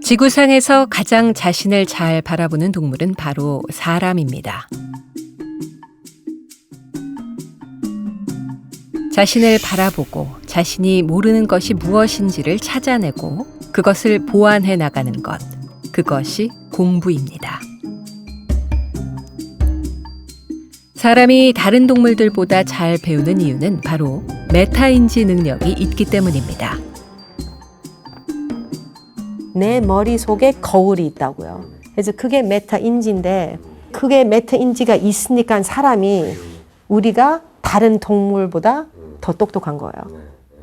지구상에서 가장 자신을 잘 바라보는 동물은 바로 사람입니다. 자신을 바라보고 자신이 모르는 것이 무엇인지를 찾아내고 그것을 보완해 나가는 것, 그것이 공부입니다. 사람이 다른 동물들보다 잘 배우는 이유는 바로 메타인지 능력이 있기 때문입니다. 내 머릿속에 거울이 있다고요. 그래서 그게 메타인지인데 그게 메타인지가 있으니까 사람이 우리가 다른 동물보다 더 똑똑한 거예요.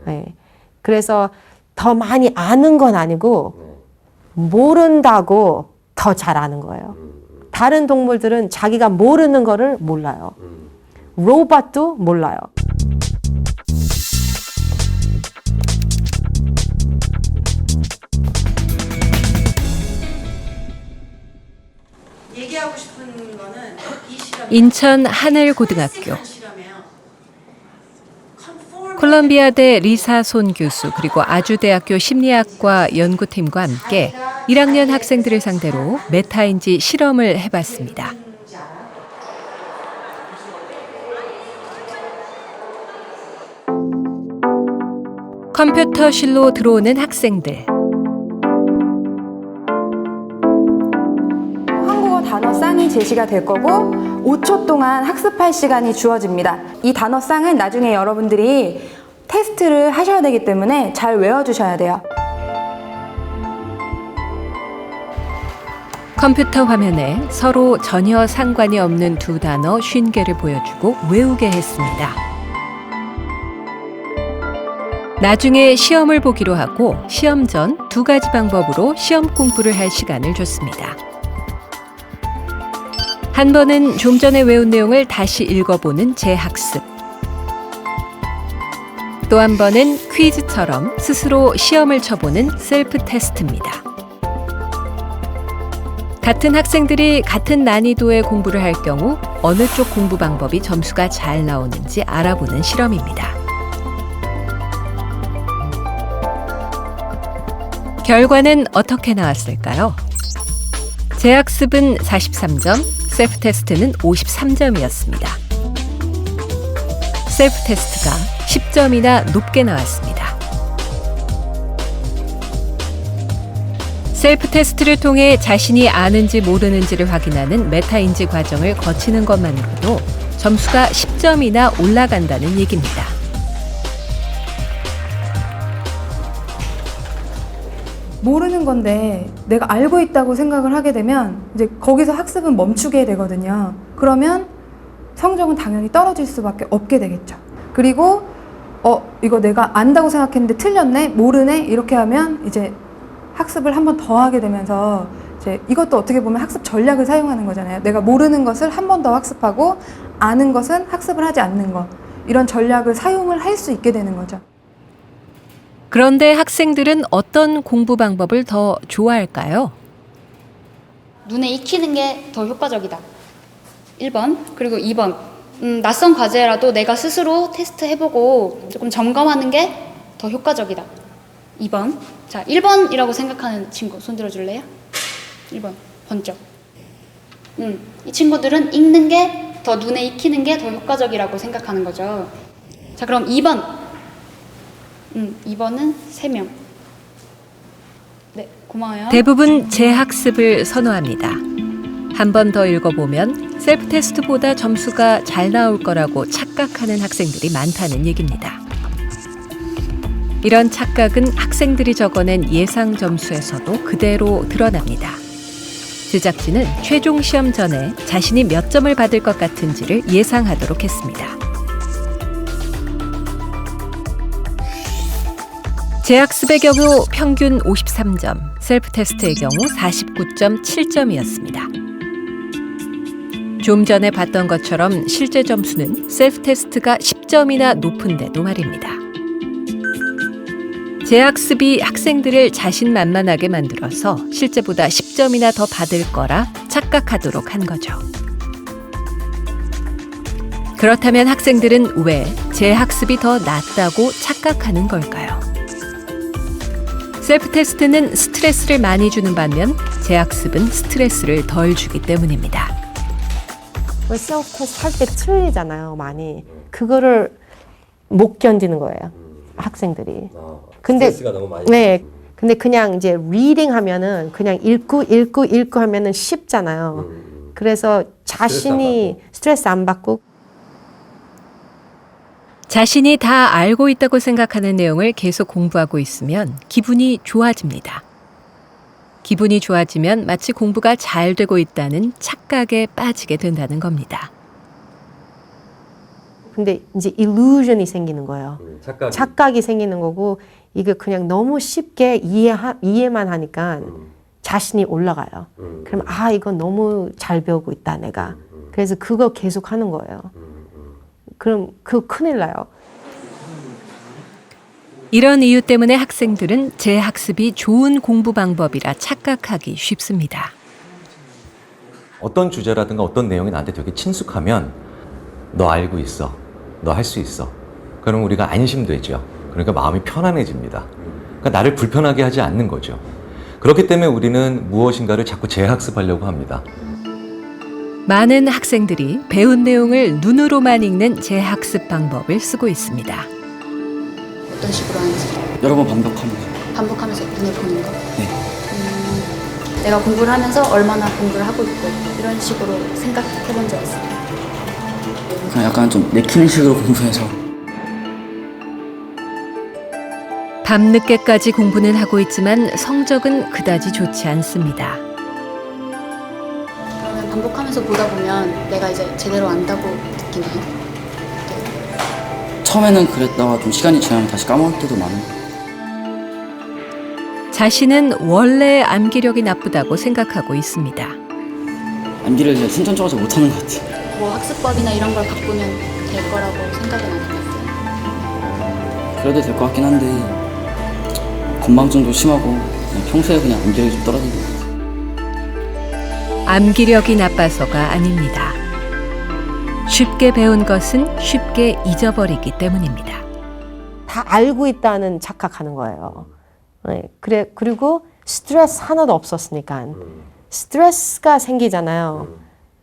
네. 그래서 더 많이 아는 건 아니고 모른다고 더 잘 아는 거예요. 다른 동물들은 자기가 모르는 거를 몰라요. 로봇도 몰라요. 얘기하고 싶은 거는 이 실험 인천 하늘고등학교 콜롬비아대 리사손 교수 그리고 아주대학교 심리학과 연구팀과 함께 1학년 학생들을 상대로 메타인지 실험을 해봤습니다. 컴퓨터실로 들어오는 학생들. 한국어 단어쌍이 제시가 될 거고 5초 동안 학습할 시간이 주어집니다. 이 단어쌍은 나중에 여러분들이 테스트를 하셔야 되기 때문에 잘 외워주셔야 돼요. 컴퓨터 화면에 서로 전혀 상관이 없는 두 단어 50개를 보여주고 외우게 했습니다. 나중에 시험을 보기로 하고 시험 전 2가지 방법으로 시험 공부를 할 시간을 줬습니다. 한 번은 좀 전에 외운 내용을 다시 읽어보는 재학습. 또 한 번은 퀴즈처럼 스스로 시험을 쳐보는 셀프 테스트입니다. 같은 학생들이 같은 난이도의 공부를 할 경우 어느 쪽 공부 방법이 점수가 잘 나오는지 알아보는 실험입니다. 결과는 어떻게 나왔을까요? 재학습은 43점, 셀프 테스트는 53점이었습니다. 셀프 테스트가 10점이나 높게 나왔습니다. 셀프 테스트를 통해 자신이 아는지 모르는지를 확인하는 메타인지 과정을 거치는 것만으로도 점수가 10점이나 올라간다는 얘기입니다. 모르는 건데 내가 알고 있다고 생각을 하게 되면 이제 거기서 학습은 멈추게 되거든요. 그러면 성적은 당연히 떨어질 수밖에 없게 되겠죠. 그리고 이거 내가 안다고 생각했는데 틀렸네, 모르네 이렇게 하면 이제 학습을 한 번 더 하게 되면서 이제 이것도 어떻게 보면 학습 전략을 사용하는 거잖아요. 내가 모르는 것을 한 번 더 학습하고 아는 것은 학습을 하지 않는 것. 이런 전략을 사용을 할 수 있게 되는 거죠. 그런데 학생들은 어떤 공부 방법을 더 좋아할까요? 눈에 익히는 게 더 효과적이다. 1번. 그리고 2번. 낯선 과제라도 내가 스스로 테스트 해보고 조금 점검하는 게 더 효과적이다. 2번. 자, 1번이라고 생각하는 친구 손 들어줄래요? 1번. 번쩍. 이 친구들은 읽는 게 더 눈에 익히는 게 더 효과적이라고 생각하는 거죠. 자, 그럼 2번. 2번은 3명. 네, 고마워요. 대부분 재학습을 선호합니다. 한 번 더 읽어보면 셀프 테스트보다 점수가 잘 나올 거라고 착각하는 학생들이 많다는 얘기입니다. 이런 착각은 학생들이 적어낸 예상 점수에서도 그대로 드러납니다. 제작진은 최종 시험 전에 자신이 몇 점을 받을 것 같은지를 예상하도록 했습니다. 재학습의 경우 평균 53점, 셀프 테스트의 경우 49.7점이었습니다. 좀 전에 봤던 것처럼 실제 점수는 셀프 테스트가 10점이나 높은데도 말입니다. 재학습이 학생들을 자신만만하게 만들어서 실제보다 10점이나 더 받을 거라 착각하도록 한 거죠. 그렇다면 학생들은 왜 재학습이 더 낫다고 착각하는 걸까요? 셀프 테스트는 스트레스를 많이 주는 반면 재학습은 스트레스를 덜 주기 때문입니다. 셀프 테스트 할 때 틀리잖아요, 많이. 그거를 못 견디는 거예요, 학생들이. 근데 스트레스가 너무 많이. 네. 근데 그냥 이제 리딩 하면은 그냥 읽고 하면은 쉽잖아요. 그래서 자신이 스트레스 안 받고 자신이 다 알고 있다고 생각하는 내용을 계속 공부하고 있으면 기분이 좋아집니다. 기분이 좋아지면 마치 공부가 잘 되고 있다는 착각에 빠지게 된다는 겁니다. 근데 이제 illusion이 생기는 거예요. 착각이 생기는 거고 이게 그냥 너무 쉽게 이해만 하니까 자신이 올라가요. 그럼 이건 너무 잘 배우고 있다 내가. 그래서 그거 계속 하는 거예요. 그럼 그거 큰일 나요. 이런 이유 때문에 학생들은 재학습이 좋은 공부 방법이라 착각하기 쉽습니다. 어떤 주제라든가 어떤 내용이 나한테 되게 친숙하면 너 알고 있어. 너 할 수 있어. 그럼 우리가 안심되죠. 그러니까 마음이 편안해집니다. 그러니까 나를 불편하게 하지 않는 거죠. 그렇기 때문에 우리는 무엇인가를 자꾸 재학습하려고 합니다. 많은 학생들이 배운 내용을 눈으로만 읽는 재학습 방법을 쓰고 있습니다. 어떤 식으로 하는지 여러 번 반복하면서. 반복하면서 눈에 보는 거. 네. 내가 공부를 하면서 얼마나 공부를 하고 있고 이런 식으로 생각해 본 적 있어요. 그냥 약간 좀 내키는 식으로 공부해서. 밤늦게까지 공부는 하고 있지만 성적은 그다지 좋지 않습니다. 그러면 반복하면서 보다 보면 내가 이제 제대로 안다고 느끼나요? 처음에는 그랬다가 좀 시간이 지나면 다시 까먹을 때도 많은 것 같아요. 자신은 원래 암기력이 나쁘다고 생각하고 있습니다. 암기를 이제 순전적으로 잘 못하는 것 같아요. 뭐 학습법이나 이런 걸 바꾸면 될 거라고 생각은 안 해봤어요. 그래도 될 것 같긴 한데 건망증도 심하고 그냥 평소에 그냥 암기력이 좀 떨어지는 것 같아요. 암기력이 나빠서가 아닙니다. 쉽게 배운 것은 쉽게 잊어버리기 때문입니다. 다 알고 있다는 착각하는 거예요. 네, 그리고 스트레스 하나도 없었으니까 스트레스가 생기잖아요.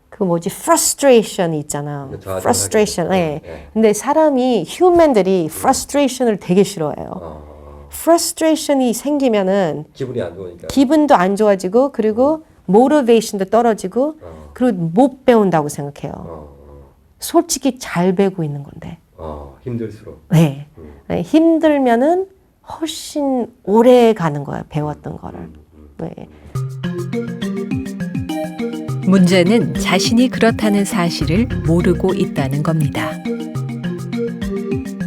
그 뭐지 frustration 있잖아요. frustration. 네. 근데 사람이 휴먼들이 frustration을 되게 싫어해요. frustration이 생기면은 기분이 안 좋으니까. 기분도 안 좋아지고 그리고 motivation도 떨어지고 그리고 못 배운다고 생각해요. 솔직히 잘 배우고 있는 건데. 힘들수록. 네. 네. 힘들면은 훨씬 오래 가는 거예요. 배웠던 거를. 네. 문제는 자신이 그렇다는 사실을 모르고 있다는 겁니다.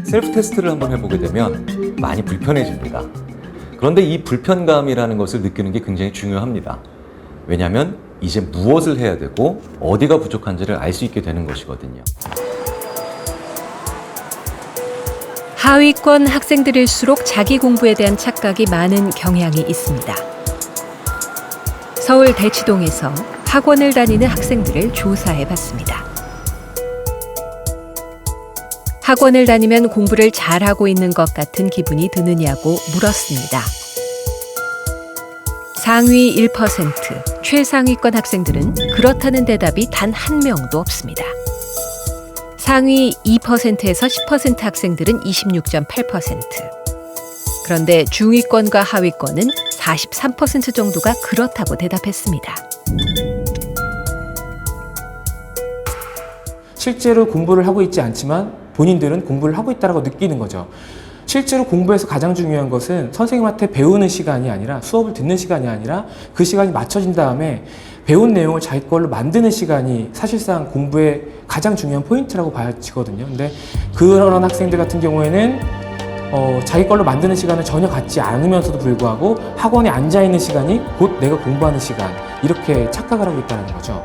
셀프 테스트를 한번 해보게 되면 많이 불편해집니다. 그런데 이 불편감이라는 것을 느끼는 게 굉장히 중요합니다. 왜냐하면 이제 무엇을 해야 되고 어디가 부족한지를 알 수 있게 되는 것이거든요. 하위권 학생들일수록 자기 공부에 대한 착각이 많은 경향이 있습니다. 서울 대치동에서 학원을 다니는 학생들을 조사해 봤습니다. 학원을 다니면 공부를 잘하고 있는 것 같은 기분이 드느냐고 물었습니다. 상위 1%, 최상위권 학생들은 그렇다는 대답이 단 한 명도 없습니다. 상위 2%에서 10% 학생들은 26.8%. 그런데 중위권과 하위권은 43% 정도가 그렇다고 대답했습니다. 실제로 공부를 하고 있지 않지만 본인들은 공부를 하고 있다고 느끼는 거죠. 실제로 공부에서 가장 중요한 것은 선생님한테 배우는 시간이 아니라 수업을 듣는 시간이 아니라 그 시간이 맞춰진 다음에 배운 내용을 자기 걸로 만드는 시간이 사실상 공부의 가장 중요한 포인트라고 봐지거든요. 근데 그런 학생들 같은 경우에는 자기 걸로 만드는 시간을 전혀 갖지 않으면서도 불구하고 학원에 앉아있는 시간이 곧 내가 공부하는 시간, 이렇게 착각을 하고 있다는 거죠.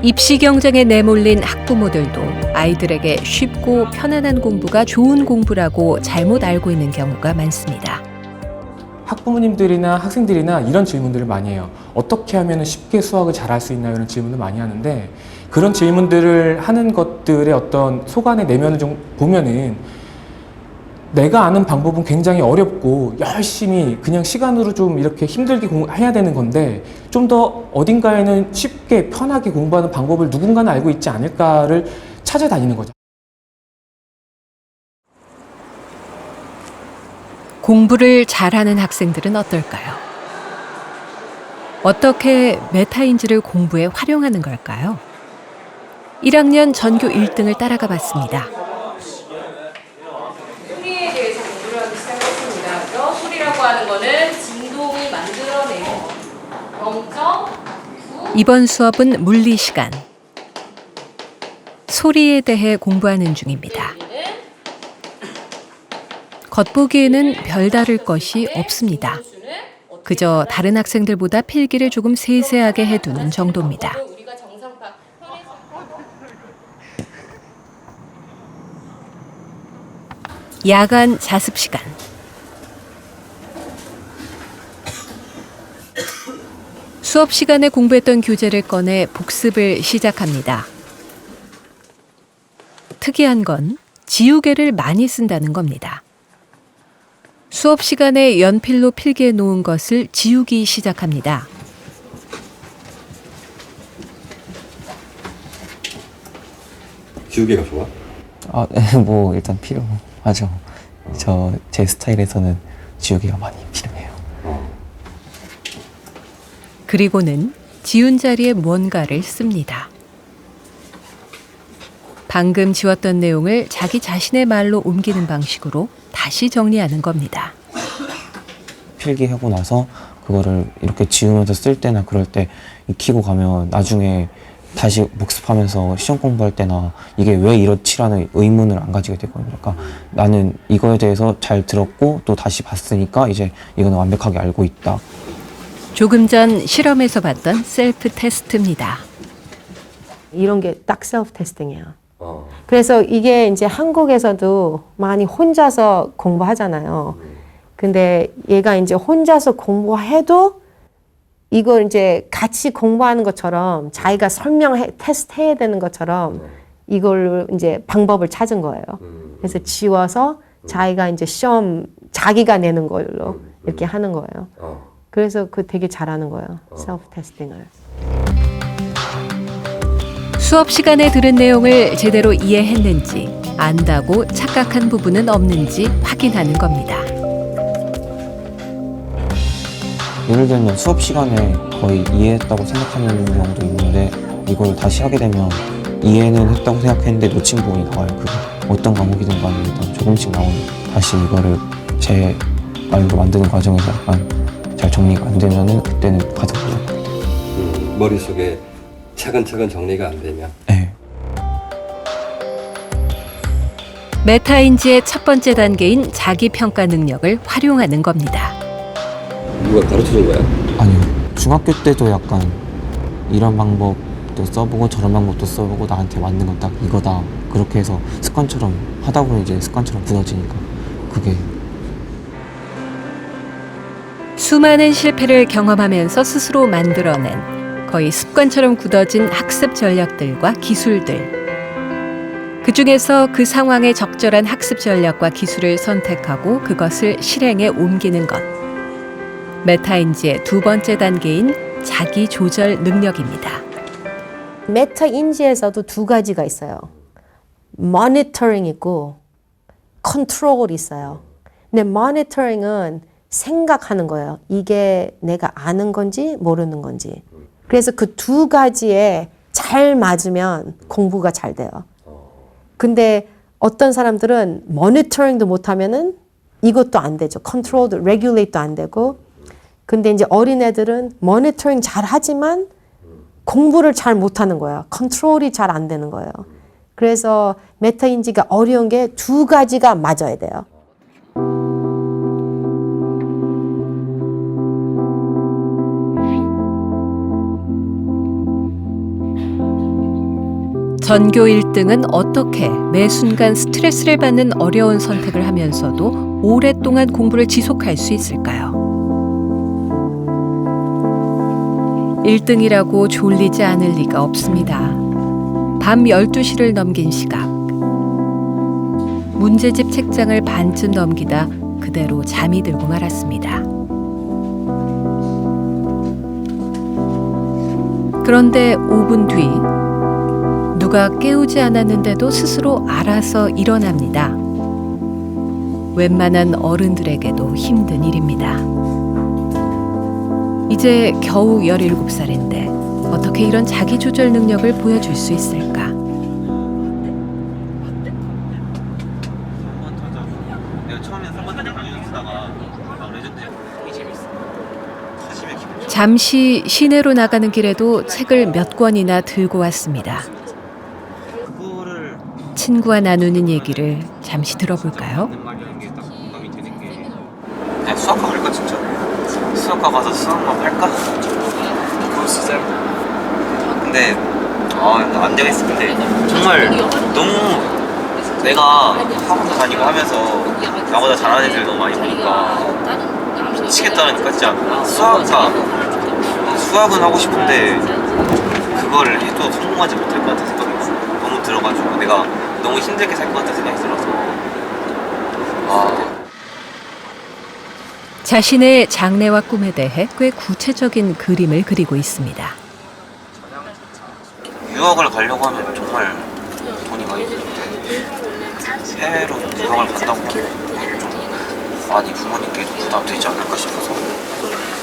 입시 경쟁에 내몰린 학부모들도 아이들에게 쉽고 편안한 공부가 좋은 공부라고 잘못 알고 있는 경우가 많습니다. 학부모님들이나 학생들이나 이런 질문들을 많이 해요. 어떻게 하면 쉽게 수학을 잘할 수 있나요? 이런 질문을 많이 하는데 그런 질문들을 하는 것들의 어떤 속안의 내면을 좀 보면은 내가 아는 방법은 굉장히 어렵고 열심히 그냥 시간으로 좀 이렇게 힘들게 해야 되는 건데 좀 더 어딘가에는 쉽게 편하게 공부하는 방법을 누군가는 알고 있지 않을까를 찾아다니는 거죠. 공부를 잘하는 학생들은 어떨까요? 어떻게 메타인지를 공부에 활용하는 걸까요? 1학년 전교 1등을 따라가 봤습니다. 소리에 대해서 공부를 하기 시작했습니다. 소리라고 하는 거는 진동이 만들어내는 영점, 이번 수업은 물리 시간. 소리에 대해 공부하는 중입니다. 겉보기에는 별다를 것이 없습니다. 그저 다른 학생들보다 필기를 조금 세세하게 해두는 정도입니다. 우리가 정상파 야간 자습 시간. 수업 시간에 공부했던 교재를 꺼내 복습을 시작합니다. 특이한 건 지우개를 많이 쓴다는 겁니다. 수업 시간에 연필로 필기해 놓은 것을 지우기 시작합니다. 지우개가 좋아? 뭐 일단 필요하죠. 제 스타일에서는 지우개가 많이 필요해요. 그리고는 지운 자리에 뭔가를 씁니다. 방금 지웠던 내용을 자기 자신의 말로 옮기는 방식으로 다시 정리하는 겁니다. 필기하고 나서 그거를 이렇게 지우면서 쓸 때나 그럴 때 익히고 가면 나중에 다시 복습하면서 시험 공부할 때나 이게 왜 이렇지라는 의문을 안 가지게 되거든요. 그러니까 나는 이거에 대해서 잘 들었고 또 다시 봤으니까 이제 이거는 완벽하게 알고 있다. 조금 전 실험에서 봤던 셀프 테스트입니다. 이런 게 딱 셀프 테스팅이에요. 그래서 이게 이제 한국에서도 많이 혼자서 공부하잖아요. 근데 얘가 이제 혼자서 공부해도 이걸 이제 같이 공부하는 것처럼 자기가 테스트 해야 되는 것처럼 이걸 이제 방법을 찾은 거예요. 그래서 지워서 자기가 이제 시험 자기가 내는 걸로 이렇게 하는 거예요. 그래서 그 되게 잘하는 거예요. 셀프 테스팅을. 수업 시간에 들은 내용을 제대로 이해했는지 안다고 착각한 부분은 없는지 확인하는 겁니다. 예를 들면 수업 시간에 거의 이해했다고 생각하는 경우도 있는데 이걸 다시 하게 되면 이해는 했다고 생각했는데 놓친 부분이 나와요. 그게 어떤 과목이든 간에 일단 조금씩 나오는 다시 이거를 제 말로 만드는 과정에서 약간 잘 정리가 안 되면은 그때는 가장 어려운 것 같아요. 머릿속에 차근차근 정리가 안 되면. 네. 메타인지의 첫 번째 단계인 자기평가 능력을 활용하는 겁니다. 누가 가르쳐준 거야? 아니요. 중학교 때도 약간 이런 방법도 써보고 저런 방법도 써보고 나한테 맞는 건 딱 이거다. 그렇게 해서 습관처럼 하다 보면 이제 습관처럼 굳어지니까 그게 수많은 실패를 경험하면서 스스로 만들어낸 거의 습관처럼 굳어진 학습 전략들과 기술들. 그중에서 그 상황에 적절한 학습 전략과 기술을 선택하고 그것을 실행에 옮기는 것. 메타인지의 두 번째 단계인 자기 조절 능력입니다. 메타인지에서도 두 가지가 있어요. 모니터링 있고 컨트롤 있어요. 근데 모니터링은 생각하는 거예요. 이게 내가 아는 건지 모르는 건지. 그래서 그 두 가지에 잘 맞으면 공부가 잘 돼요. 근데 어떤 사람들은 모니터링도 못하면은 이것도 안 되죠. 컨트롤도, 레귤레이트도 안 되고. 근데 이제 어린애들은 모니터링 잘 하지만 공부를 잘 못하는 거예요. 컨트롤이 잘 안 되는 거예요. 그래서 메타인지가 어려운 게 두 가지가 맞아야 돼요. 전교 1등은 어떻게 매 순간 스트레스를 받는 어려운 선택을 하면서도 오랫동안 공부를 지속할 수 있을까요? 1등이라고 졸리지 않을 리가 없습니다. 밤 12시를 넘긴 시각. 문제집 책장을 반쯤 넘기다 그대로 잠이 들고 말았습니다. 그런데 5분 뒤 누가 깨우지 않았는데도 스스로 알아서 일어납니다. 웬만한 어른들에게도 힘든 일입니다. 이제 겨우 17살인데 어떻게 이런 자기조절 능력을 보여줄 수 있을까? 잠시 시내로 나가는 길에도 책을 몇 권이나 들고 왔습니다. 친구와 나누는 얘기를 잠시 들어볼까요? 그냥 수학과 갈까 진짜? 수학과 가서 수학만 할까? 그거 진짜. 근데 안 되겠어. 근데 정말 너무 내가 학원도 다니고 하면서 나보다 잘하는 애들 너무 많이 보니까 미치겠다니까 진짜. 수학은 하고 싶은데 그걸 해도 성공하지 못할 것 같은 생각이 너무 들어가지고 내가 너무 힘들게 살 것 같은 생각이 들어서 자신의 장래와 꿈에 대해 꽤 구체적인 그림을 그리고 있습니다. 유학을 가려고 하면 정말 돈이 많이 드는데 해외로 유학을 간다고 하면 좀 많이 부모님께 부담되지 않을까 싶어서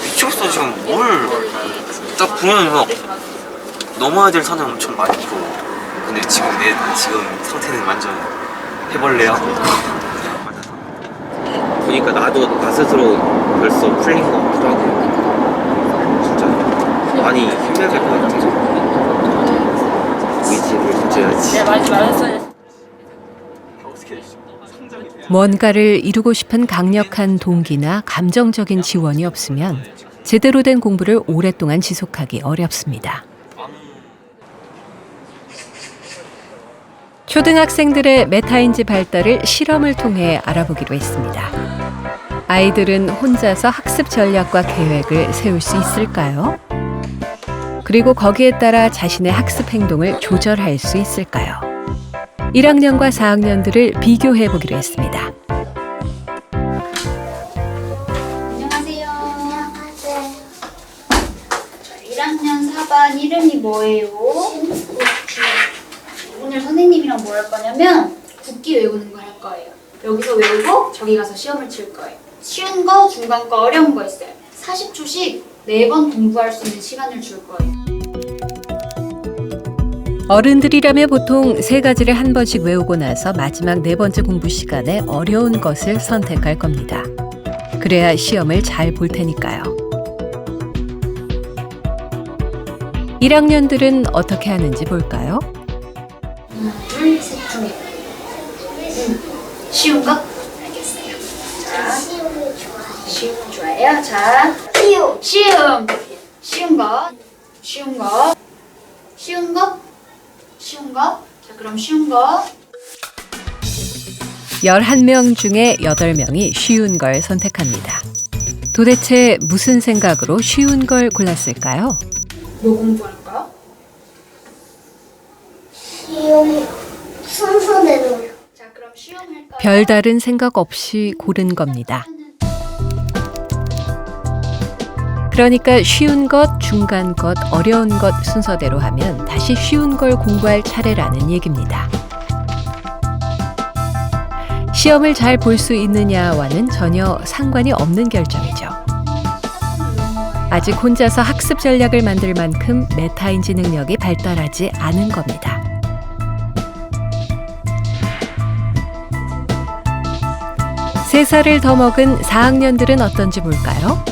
미치겠어. 지금 뭘 딱 보면 막 넘어야 될 산은 엄청 많고 근데 지금 내 상태는 완전 해벌레야. 보니까 나도 나 스스로 벌써 풀린 것 같기도 하고 진짜 많이 힘들게 것 같아서 의지를 가져야지. 뭔가를 이루고 싶은 강력한 동기나 감정적인 지원이 없으면 제대로 된 공부를 오랫동안 지속하기 어렵습니다. 초등학생들의 메타인지 발달을 실험을 통해 알아보기로 했습니다. 아이들은 혼자서 학습 전략과 계획을 세울 수 있을까요? 그리고 거기에 따라 자신의 학습 행동을 조절할 수 있을까요? 1학년과 4학년들을 비교해 보기로 했습니다. 안녕하세요. 1학년 4반 이름이 뭐예요? 오늘 선생님이랑 뭐 할 거냐면 국기 외우는 거 할 거예요. 여기서 외우고 저기 가서 시험을 칠 거예요. 쉬운 거, 중간 거, 어려운 거 있어요. 40초씩 4번 공부할 수 있는 시간을 줄 거예요. 어른들이라면 보통 3가지를 한 번씩 외우고 나서 마지막 4번째 공부 시간에 어려운 것을 선택할 겁니다. 그래야 시험을 잘 볼 테니까요. 1학년들은 어떻게 하는지 볼까요? 하나, 둘, 셋, 넷. 쉬운 거? 알겠어요. 자, 쉬운 거 좋아요. 자, 쉬운 거. 쉬운 거. 쉬운 거. 자, 그럼 쉬운 거. 11명 중에 8명이 쉬운 걸 선택합니다. 도대체 무슨 생각으로 쉬운 걸 골랐을까요? 뭐 공부할까? 순서대로. 자, 그럼 쉬운 할까요? 별다른 생각 없이 고른 겁니다. 그러니까 쉬운 것, 중간 것, 어려운 것 순서대로 하면 다시 쉬운 걸 공부할 차례라는 얘기입니다. 시험을 잘 볼 수 있느냐와는 전혀 상관이 없는 결정이죠. 아직 혼자서 학습 전략을 만들 만큼 메타인지 능력이 발달하지 않은 겁니다. 세 살을 더 먹은 4학년들은 어떤지 볼까요?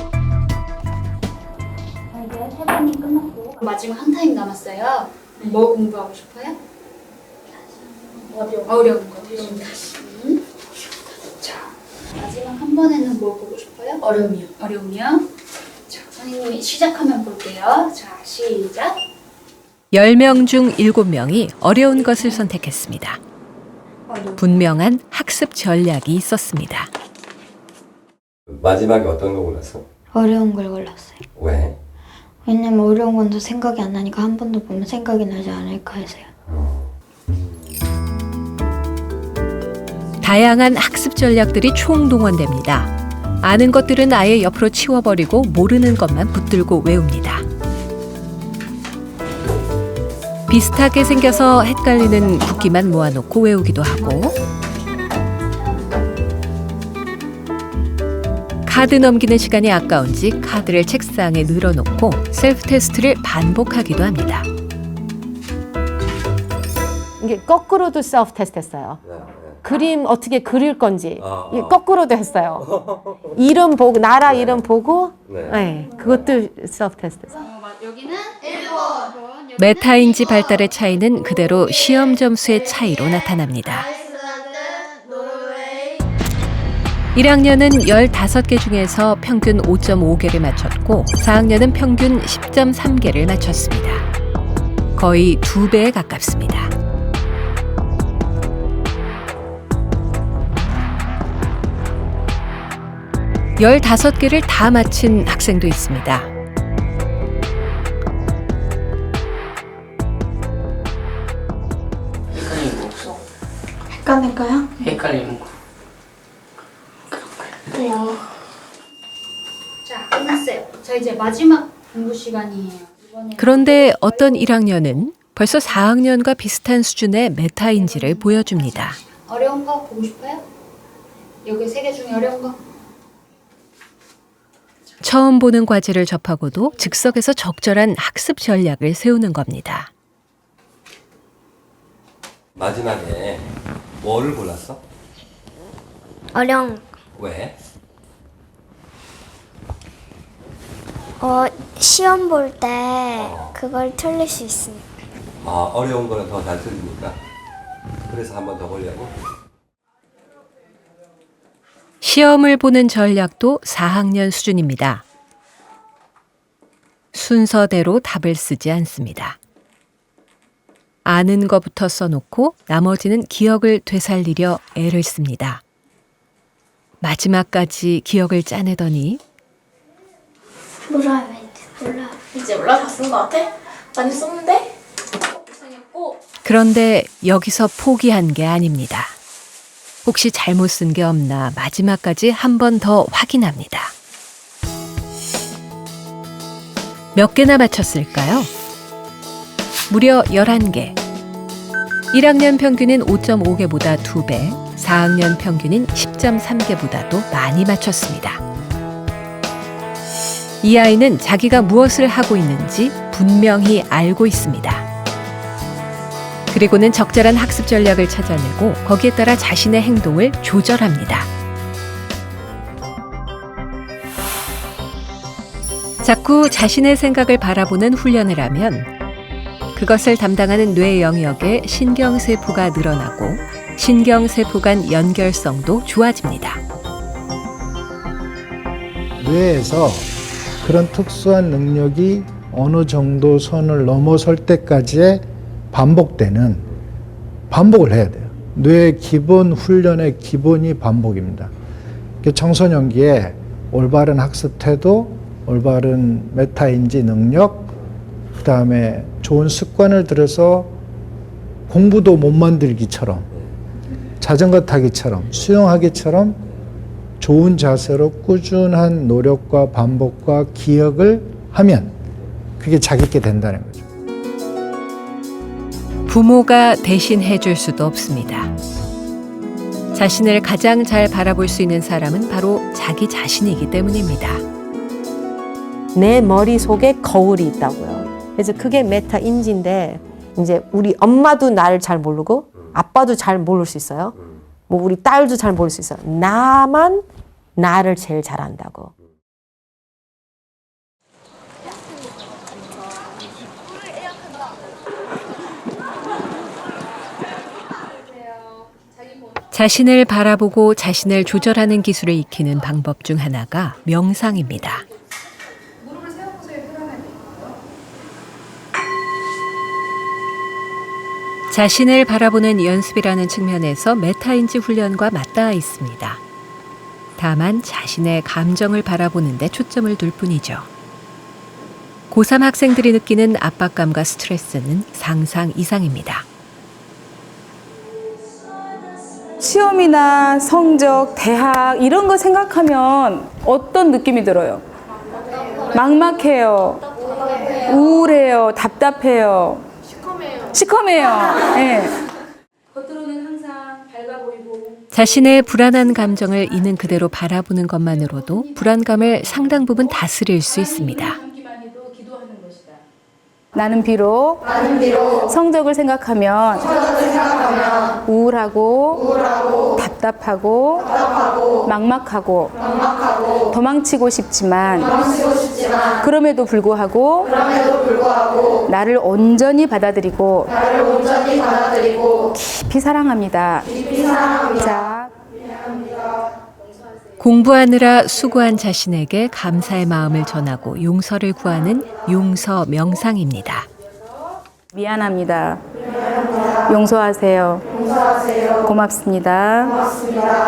마지막 한 타임 남았어요. 뭐 공부하고 싶어요? 어려운 거 대신 다시. 자, 마지막 한 번에는 뭐 보고 싶어요? 어려움이요. 자, 선생님이 시작하면 볼게요. 자, 시작. 10명 중 7명이 어려운 것을 선택했습니다. 분명한 학습 전략이 있었습니다. 마지막에 어떤 거 골랐어? 어려운 걸 골랐어요. 왜? 왜냐면 어려운 건 더 생각이 안 나니까 한 번 더 보면 생각이 나지 않을까 해서요. 다양한 학습 전략들이 총동원됩니다. 아는 것들은 아예 옆으로 치워버리고 모르는 것만 붙들고 외웁니다. 비슷하게 생겨서 헷갈리는 국기만 모아놓고 외우기도 하고, 카드 넘기는 시간이 아까운지 카드를 책상에 늘어놓고 셀프 테스트를 반복하기도 합니다. 이게 거꾸로도 셀프 테스트 했어요. 그림 어떻게 그릴 건지 이게 거꾸로도 했어요. 이름 보고 나라 이름 보고 네, 그것도 셀프 테스트 했어요. 여기는 1번. 메타인지 발달의 차이는 그대로 시험 점수의 차이로 나타납니다. 1학년은 15개 중에서 평균 5.5개를 맞췄고 4학년은 평균 10.3개를 맞췄습니다. 거의 2배에 가깝습니다. 열다섯 개를 다 맞힌 학생도 있습니다. 헷갈리는 거 없어? 헷갈릴 거야? 헷갈리는 거. 그래요. 자, 끝났어요. 자, 이제 마지막 공부 시간이에요. 그런데 어떤 1학년은 벌써 4학년과 비슷한 수준의 메타인지를 보여줍니다. 어려운 거 보고 싶어요? 여기 3개 중에 어려운 거? 처음 보는 과제를 접하고도 즉석에서 적절한 학습 전략을 세우는 겁니다. 마지막에 뭐를 골랐어? 어려운 왜? 시험 볼 때 그걸 틀릴 수 있으니까. 어려운 거는 더 잘 틀리니까. 그래서 한 번 더 보려고. 시험을 보는 전략도 4학년 수준입니다. 순서대로 답을 쓰지 않습니다. 아는 것부터 써놓고 나머지는 기억을 되살리려 애를 씁니다. 마지막까지 기억을 짜내더니 몰라. 이제 몰라? 다 쓴 거 같아? 많이 썼는데? 고생했고. 그런데 여기서 포기한 게 아닙니다. 혹시 잘못 쓴 게 없나 마지막까지 한 번 더 확인합니다. 몇 개나 맞췄을까요? 무려 11개. 1학년 평균인 5.5개보다 2배, 4학년 평균인 10.3개보다도 많이 맞췄습니다. 이 아이는 자기가 무엇을 하고 있는지 분명히 알고 있습니다. 그리고는 적절한 학습 전략을 찾아내고 거기에 따라 자신의 행동을 조절합니다. 자꾸 자신의 생각을 바라보는 훈련을 하면 그것을 담당하는 뇌 영역에 신경세포가 늘어나고 신경세포 간 연결성도 좋아집니다. 뇌에서 그런 특수한 능력이 어느 정도 선을 넘어설 때까지의 반복을 해야 돼요. 뇌의 기본 훈련의 기본이 반복입니다. 청소년기에 올바른 학습 태도, 올바른 메타인지 능력, 그 다음에 좋은 습관을 들여서 공부도 못 만들기처럼, 자전거 타기처럼, 수영하기처럼 좋은 자세로 꾸준한 노력과 반복과 기억을 하면 그게 자기게 된다는 거죠. 부모가 대신 해줄 수도 없습니다. 자신을 가장 잘 바라볼 수 있는 사람은 바로 자기 자신이기 때문입니다. 내 머릿속에 거울이 있다고요. 그래서 그게 메타인지인데 이제 우리 엄마도 나를 잘 모르고 아빠도 잘 모를 수 있어요. 뭐 우리 딸도 잘 모를 수 있어요. 나만 나를 제일 잘 안다고. 자신을 바라보고 자신을 조절하는 기술을 익히는 방법 중 하나가 명상입니다. 자신을 바라보는 연습이라는 측면에서 메타인지 훈련과 맞닿아 있습니다. 다만 자신의 감정을 바라보는 데 초점을 둘 뿐이죠. 고3 학생들이 느끼는 압박감과 스트레스는 상상 이상입니다. 시험이나 성적, 대학 이런 거 생각하면 어떤 느낌이 들어요? 막막해요. 우울해요. 답답해요. 시커매요. 네. 겉으로는 항상 밝아 보이고 자신의 불안한 감정을 있는 그대로 바라보는 것만으로도 불안감을 상당 부분 다스릴 수 있습니다. 나는 비록 성적을 생각하면 우울하고 답답하고 막막하고 도망치고 싶지만 그럼에도 불구하고 나를 온전히 받아들이고 깊이 사랑합니다. 자. 공부하느라 수고한 자신에게 감사의 마음을 전하고 용서를 구하는 용서 명상입니다. 미안합니다. 용서하세요. 고맙습니다.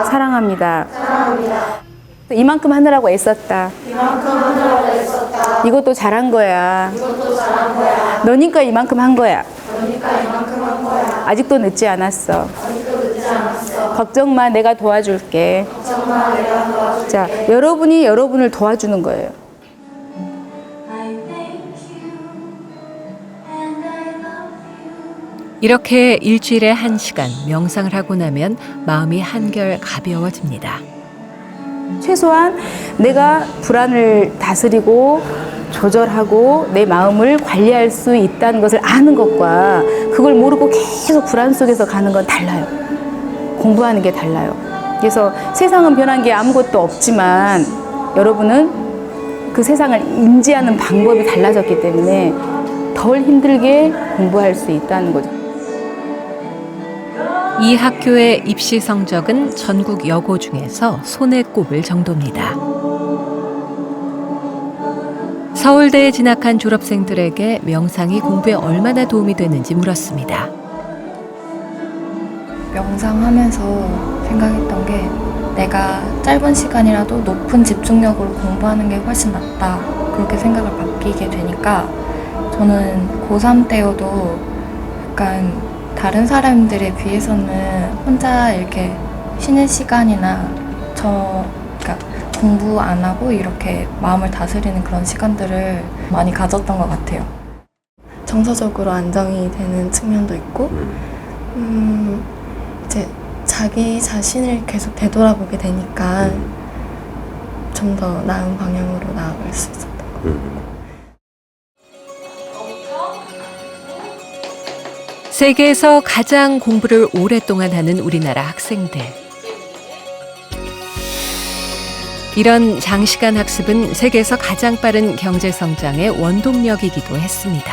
사랑합니다. 이만큼 하느라고 애썼다. 이것도 잘한 거야. 너니까 이만큼 한 거야. 아직도 늦지 않았어. 걱정 마, 내가 도와줄게. 자, 여러분이 여러분을 도와주는 거예요. 이렇게 일주일에 1시간 명상을 하고 나면 마음이 한결 가벼워집니다. 최소한 내가 불안을 다스리고 조절하고 내 마음을 관리할 수 있다는 것을 아는 것과 그걸 모르고 계속 불안 속에서 가는 건 달라요. 공부하는 게 달라요. 그래서 세상은 변한 게 아무것도 없지만 여러분은 그 세상을 인지하는 방법이 달라졌기 때문에 덜 힘들게 공부할 수 있다는 거죠. 이 학교의 입시 성적은 전국 여고 중에서 손에 꼽을 정도입니다. 서울대에 진학한 졸업생들에게 명상이 공부에 얼마나 도움이 되는지 물었습니다. 명상하면서 생각했던 게 내가 짧은 시간이라도 높은 집중력으로 공부하는 게 훨씬 낫다. 그렇게 생각을 바뀌게 되니까 저는 고3 때여도 약간 다른 사람들에 비해서는 혼자 이렇게 쉬는 시간이나 그러니까 공부 안 하고 이렇게 마음을 다스리는 그런 시간들을 많이 가졌던 것 같아요. 정서적으로 안정이 되는 측면도 있고 이제 자기 자신을 계속 되돌아보게 되니까 좀 더 나은 방향으로 나아갈 수 있었던 것 같아요. 세계에서 가장 공부를 오랫동안 하는 우리나라 학생들. 이런 장시간 학습은 세계에서 가장 빠른 경제 성장의 원동력이기도 했습니다.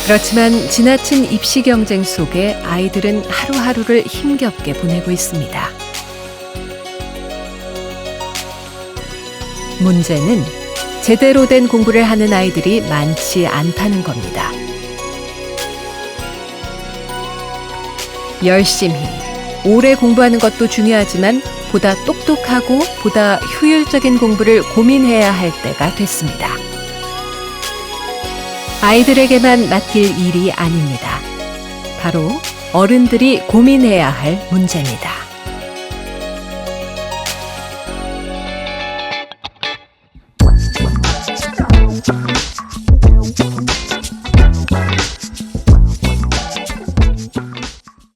그렇지만 지나친 입시 경쟁 속에 아이들은 하루하루를 힘겹게 보내고 있습니다. 문제는 제대로 된 공부를 하는 아이들이 많지 않다는 겁니다. 열심히, 오래 공부하는 것도 중요하지만 보다 똑똑하고 보다 효율적인 공부를 고민해야 할 때가 됐습니다. 아이들에게만 맡길 일이 아닙니다. 바로 어른들이 고민해야 할 문제입니다.